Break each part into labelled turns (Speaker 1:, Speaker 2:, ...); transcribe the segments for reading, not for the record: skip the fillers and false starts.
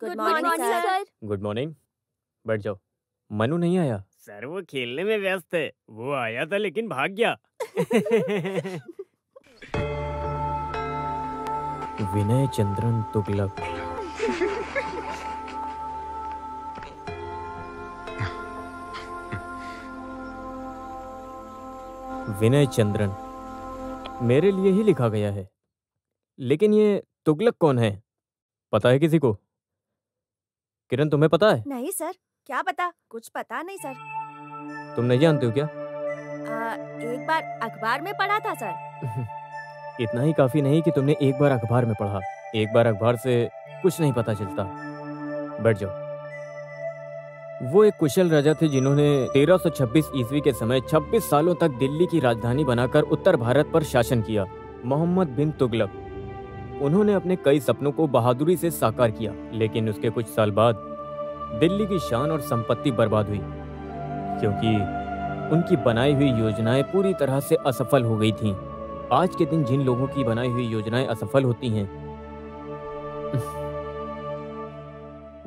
Speaker 1: Good morning sir.
Speaker 2: Good morning. बैठ जाओ। मनु नहीं आया?
Speaker 3: सर वो खेलने में व्यस्त है। वो आया था लेकिन भाग गया।
Speaker 2: विनय चंद्रन तुगलक। विनय चंद्रन मेरे लिए ही लिखा गया है, लेकिन ये तुगलक कौन है? पता है किसी को? किरण, तुम्हें पता है?
Speaker 1: नहीं सर, क्या पता, कुछ पता नहीं सर।
Speaker 2: तुम नहीं जानते हो क्या?
Speaker 1: एक बार अखबार में पढ़ा था सर।
Speaker 2: इतना ही काफी नहीं कि तुमने एक बार अखबार में पढ़ा। एक बार अखबार से कुछ नहीं पता चलता। बैठ जाओ। वो एक कुशल राजा थे जिन्होंने 1326 ईस्वी के समय 26 सालों तक दिल्ली की राजधानी बनाकर उत्तर भारत पर शासन किया। मोहम्मद बिन तुगलक। उन्होंने अपने कई सपनों को बहादुरी से साकार किया, लेकिन उसके कुछ साल बाद दिल्ली की शान और संपत्ति बर्बाद हुई, क्योंकि उनकी बनाई हुई योजनाएं पूरी तरह से असफल हो गई थीं। आज के दिन जिन लोगों की बनाई हुई योजनाएं असफल होती हैं,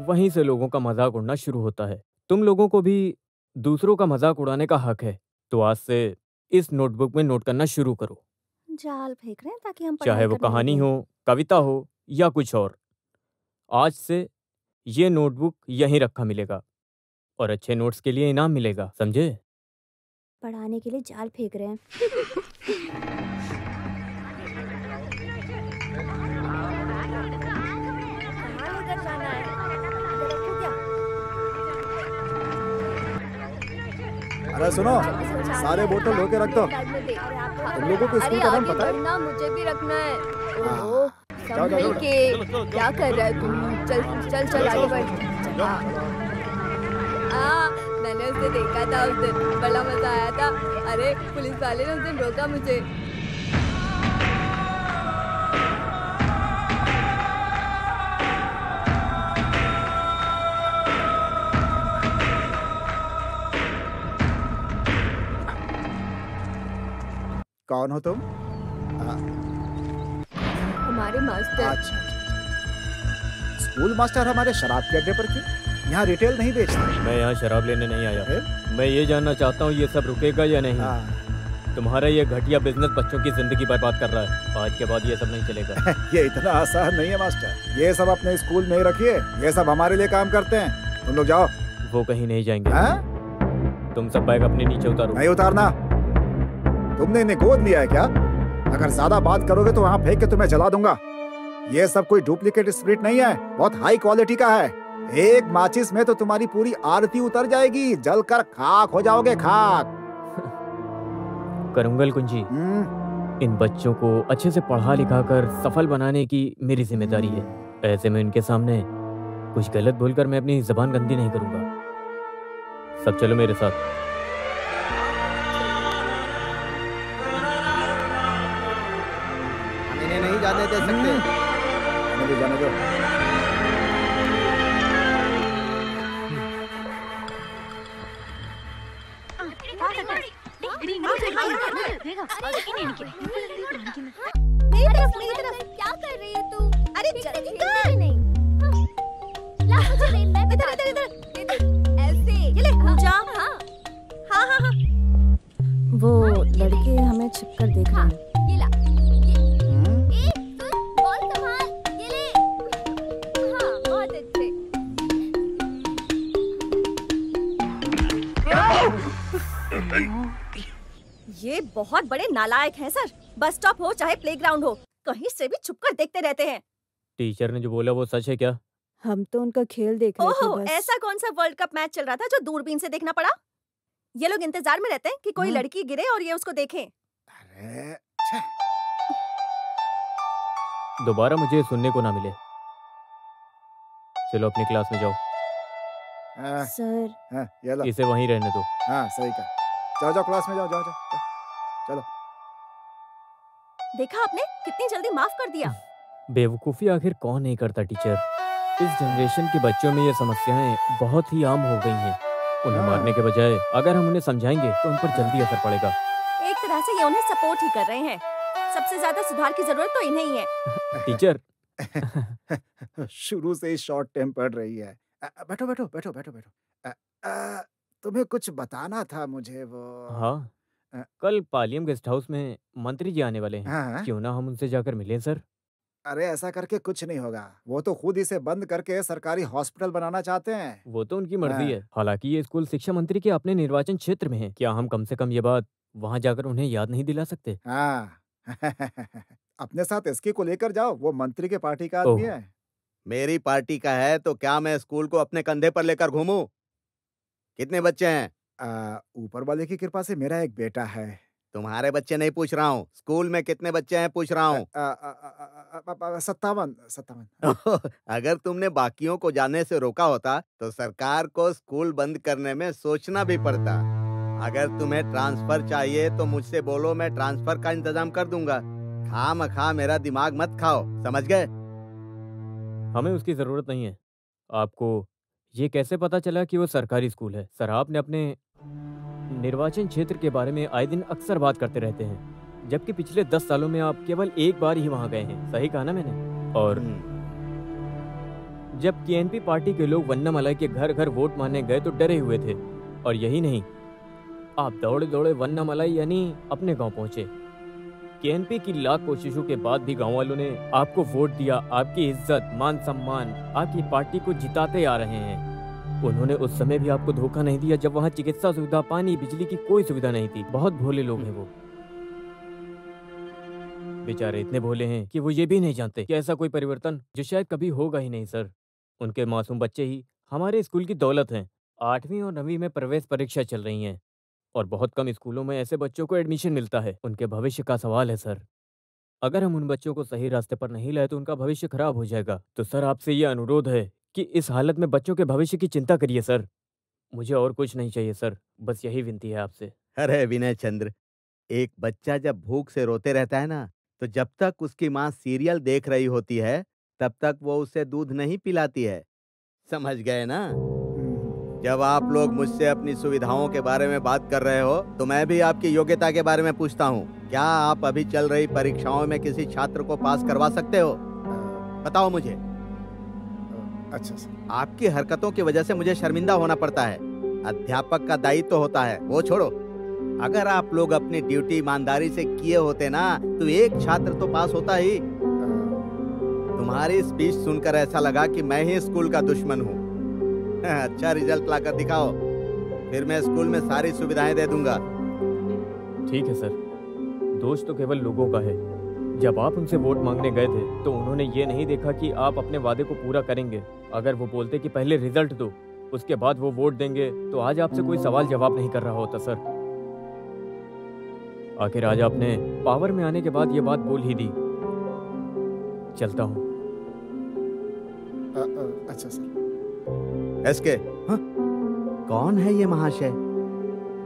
Speaker 2: वहीं से लोगों का मजाक उड़ना शुरू होता है। तुम लोगों को भी दूसरों का मजाक उड़ाने का हक है, तो आज से इस नोटबुक में नोट करना शुरू करो।
Speaker 1: जाल फेंक रहे हैं ताकि हम
Speaker 2: चाहे वो कहानी हो, कविता हो या कुछ और। आज से ये नोटबुक यहीं रखा मिलेगा और अच्छे नोट्स के लिए इनाम मिलेगा, समझे?
Speaker 1: पढ़ाने के लिए जाल फेंक रहे हैं।
Speaker 4: अरे सुनो, सारे बोतल धो के रख दो। तुम लोगों को स्कूल का नाम पता है?
Speaker 1: ना मुझे भी रखना है।
Speaker 4: हाँ।
Speaker 1: सब मिलके क्या कर रहा है तुम? चल चल आगे बढ़। मैंने उसे देखा था उस दिन, बड़ा मजा आया था। अरे पुलिस वाले ने उस दिन रोका मुझे।
Speaker 4: कौन हो तुम?
Speaker 1: हमारे मास्टर।
Speaker 4: अच्छा, स्कूल मास्टर हमारे शराब के अड्डे पर क्यों? यहाँ रिटेल नहीं बेचते।
Speaker 2: मैं यहाँ शराब लेने नहीं आया। मैं ये जानना चाहता हूँ ये सब रुकेगा या नहीं। तुम्हारा ये घटिया बिजनेस बच्चों की जिंदगी बर्बाद कर रहा है। आज के बाद ये सब नहीं चलेगा।
Speaker 4: ये इतना आसान नहीं है मास्टर। ये सब अपने स्कूल में ही रखिए, ये सब हमारे लिए काम करते हैं। तुम लोग जाओ।
Speaker 2: वो कहीं नहीं जाएंगे। तुम सब बैग अपने नीचे उतारो।
Speaker 4: नहीं उतारना। तुमने इन्हें गोद लिया है क्या? अगर ज्यादा बात करोगे तो वहाँ फेंक के तुम्हें जला दूंगा। ये सब कोई डुप्लीकेट स्पिरिट नहीं है, बहुत हाई क्वालिटी का है। एक माचिस में तो तुम्हारी पूरी आरती उतर जाएगी, जलकर खाक हो जाओगे, खाक।
Speaker 2: करंगल कुंजी, इन बच्चों को अच्छे से पढ़ा लिखा कर सफल बनाने की मेरी जिम्मेदारी है। ऐसे में इनके सामने कुछ गलत बोलकर मैं अपनी जबान गंदी नहीं करूंगा। सब चलो मेरे साथ।
Speaker 4: नहीं जाने दे सकते। मुझे जाने दो।
Speaker 1: क्या कर रही है तू? अरे जल्दी कर। नहीं ला मुझे दे। मैं इधर इधर इधर ऐसे ये ले जा। हाँ हाँ हाँ हाँ। वो लड़के हमें छिपकर देख रहे हैं। ये ला। ये बहुत बड़े नालायक हैं सर। बस स्टॉप हो चाहे प्लेग्राउंड हो, कहीं से भी छुपकर देखते रहते हैं।
Speaker 2: टीचर ने जो बोला वो सच है क्या?
Speaker 5: हम तो उनका खेल देख रहे थे बस।
Speaker 1: ऐसा कौन सा वर्ल्ड कप मैच चल रहा था जो दूरबीन से देखना पड़ा? ये लोग इंतजार में रहते हैं कि कोई लड़की गिरे और ये उसको देखें।
Speaker 4: अरे
Speaker 2: दोबारा मुझे सुनने को ना मिले। चलो अपनी क्लास में जाओ।
Speaker 5: सर
Speaker 2: इसे वहीं रहने दो।
Speaker 4: हाँ सही कहा। जाओ जाओ क्लास में जाओ जाओ जाओ। चलो।
Speaker 1: देखा आपने कितनी जल्दी माफ कर दिया।
Speaker 2: बेवकूफी आखिर कौन नहीं करता टीचर। इस जनरेशन के बच्चों में ये समस्याएं बहुत ही आम हो गई हैं। उन्हें मारने के बजाय अगर हम उन्हें समझाएंगे तो उन पर जल्दी असर पड़ेगा।
Speaker 1: एक तरह से ये उन्हें सपोर्ट ही कर रहे हैं। सबसे ज्यादा सुधार की जरूरत तो इन्हें ही है।
Speaker 2: टीचर
Speaker 4: शुरू से ही शॉर्ट टेम्पर्ड रही है। बैठो बैठो बैठो बैठो बैठो। तुम्हें कुछ बताना था मुझे वो।
Speaker 2: हाँ,
Speaker 4: अ,
Speaker 2: कल पालियम गेस्ट हाउस में मंत्री जी आने वाले हैं।
Speaker 4: हाँ हाँ।
Speaker 2: क्यों ना हम उनसे जाकर मिलें सर?
Speaker 4: अरे ऐसा करके कुछ नहीं होगा, वो तो खुद इसे बंद करके सरकारी हॉस्पिटल बनाना चाहते हैं।
Speaker 2: वो तो उनकी मर्जी
Speaker 4: हाँ।
Speaker 2: है। हालांकि ये स्कूल शिक्षा मंत्री के अपने निर्वाचन क्षेत्र में है। क्या हम कम से कम ये बात वहां जाकर उन्हें याद नहीं दिला सकते?
Speaker 4: हाँ। अपने साथ एसके को लेकर जाओ, वो मंत्री के पार्टी का आदमी
Speaker 2: ओह,
Speaker 4: है।
Speaker 6: मेरी पार्टी का है तो क्या मैं स्कूल को अपने कंधे पर लेकर घूमूं? कितने बच्चे हैं?
Speaker 4: ऊपर वाले की कृपा से मेरा एक बेटा है।
Speaker 6: तुम्हारे बच्चे नहीं पूछ रहा हूँ, स्कूल में कितने बच्चे हैं पूछ रहा हूँ।
Speaker 4: 57 57।
Speaker 6: अगर तुमने बाकियों को जाने से रोका होता तो सरकार को स्कूल बंद करने में सोचना भी पड़ता। अगर तुम्हें ट्रांसफर चाहिए तो मुझसे बोलो, मैं ट्रांसफर का इंतजाम कर दूंगा। खामखा मेरा दिमाग मत खाओ, समझ गए?
Speaker 2: हमें उसकी जरूरत नहीं है। आपको ये कैसे पता चला कि वो सरकारी स्कूल है? सर, आपने अपने निर्वाचन क्षेत्र के बारे में आए दिन अक्सर बात करते रहते हैं, जबकि पिछले 10 सालों में आप केवल एक बार ही वहां गए हैं। सही कहा ना मैंने? और जब केएनपी पार्टी के लोग वन्नामलाई के घर घर वोट मांगने गए तो डरे हुए थे। और यही नहीं, आप दौड़े दौड़े वन्नामलाई यानी अपने गांव पहुंचे। केएनपी की लाख कोशिशों के बाद भी गांव वालों ने आपको वोट दिया। आपकी इज्जत, मान सम्मान, आपकी पार्टी को जिताते आ रहे हैं। उन्होंने उस समय भी आपको धोखा नहीं दिया जब वहां चिकित्सा सुविधा, पानी, बिजली की कोई सुविधा नहीं थी। बहुत भोले लोग हैं वो। बेचारे इतने भोले हैं कि वो ये भी नहीं जानते कि ऐसा कोई परिवर्तन जो शायद कभी होगा ही नहीं सर। उनके मासूम बच्चे ही हमारे स्कूल की दौलत हैं। 8वीं और 9वीं में प्रवेश परीक्षा चल रही हैं और बहुत कम स्कूलों में ऐसे बच्चों को एडमिशन मिलता है। उनके भविष्य का सवाल है सर। अगर हम उन बच्चों को सही रास्ते पर नहीं लाए तो उनका भविष्य खराब हो जाएगा। तो सर, आपसे ये अनुरोध है कि इस हालत में बच्चों के भविष्य की चिंता करिए सर। मुझे और कुछ नहीं चाहिए सर, बस यही विनती है आपसे।
Speaker 6: अरे विनय चंद्र, एक बच्चा जब भूख से रोते रहता है ना, तो जब तक उसकी माँ सीरियल देख रही होती है तब तक वो उसे दूध नहीं पिलाती है, समझ गए ना? जब आप लोग मुझसे अपनी सुविधाओं के बारे में बात कर रहे हो तो मैं भी आपकी योग्यता के बारे में पूछता हूँ। क्या आप अभी चल रही परीक्षाओं में किसी छात्र को पास करवा सकते हो? बताओ मुझे।
Speaker 4: अच्छा सर।
Speaker 6: आपकी हरकतों की वजह से मुझे शर्मिंदा होना पड़ता है। अध्यापक का दायित्व तो होता है, वो छोड़ो। अगर आप लोग अपनी ड्यूटी ईमानदारी से किए होते ना तो एक छात्र तो पास होता ही। तुम्हारी स्पीच सुनकर ऐसा लगा कि मैं ही स्कूल का दुश्मन हूँ। अच्छा रिजल्ट लाकर दिखाओ, फिर मैं स्कूल में सारी सुविधाएं दे दूंगा।
Speaker 2: ठीक है सर, दोष तो केवल लोगों का है। जब आप उनसे वोट मांगने गए थे तो उन्होंने ये नहीं देखा कि आप अपने वादे को पूरा करेंगे। अगर वो बोलते कि पहले रिजल्ट दो, उसके बाद वो वोट देंगे, तो आज आपसे कोई सवाल जवाब नहीं कर रहा होता सर। आखिर आज आपने पावर में आने के बाद ये बात बोल ही दी। चलता हूँ।
Speaker 4: अच्छा सर।
Speaker 6: एसके, हाँ? कौन है ये महाशय?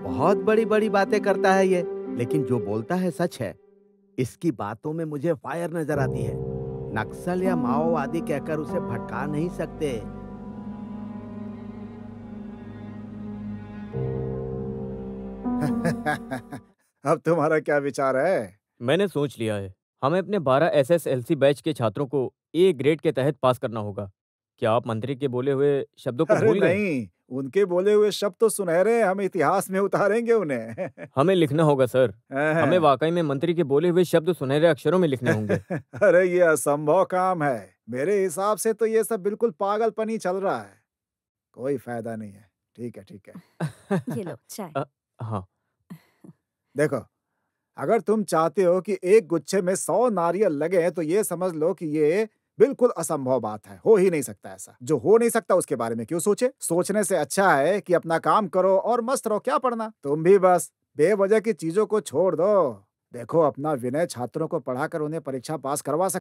Speaker 6: बहुत बड़ी बड़ी बातें करता है ये, लेकिन जो बोलता है सच है। इसकी बातों में मुझे फायर नजर आती है। नक्सल या माओवादी कहकर उसे भटका नहीं सकते।
Speaker 4: अब तुम्हारा क्या विचार है?
Speaker 2: मैंने सोच लिया है, हमें अपने 12 SSLC बैच के छात्रों को A ग्रेड के तहत पास करना होगा। क्या आप मंत्री के बोले हुए शब्दों को
Speaker 4: अरे
Speaker 2: भूल गए?
Speaker 4: नहीं, उनके बोले हुए शब्द तो सुनहरे हैं, हम इतिहास में उतारेंगे उन्हें।
Speaker 2: हमें लिखना होगा सर। हमें वाकई में मंत्री के बोले हुए शब्द सुनहरे अक्षरों में लिखने होंगे।
Speaker 4: अरे ये असंभव काम है। मेरे हिसाब से तो ये सब बिल्कुल पागलपनी चल रहा है, कोई फायदा नहीं है। ठीक है ठीक है।
Speaker 1: ये लो चाय।
Speaker 2: हाँ,
Speaker 4: देखो, अगर तुम चाहते हो कि एक गुच्छे में 100 नारियल लगे तो ये समझ लो कि ये बिल्कुल असंभव बात है। हो ही नहीं सकता ऐसा। जो हो नहीं सकता उसके बारे में क्यों सोचे? सोचने से अच्छा है कि अपना काम करो और मस्त रहो। क्या पढ़ना? तुम भी बस बेवजह की चीजों को छोड़ दो। देखो, अपना विनय छात्रों को पढ़ाकर उन्हें परीक्षा पास करवा सकता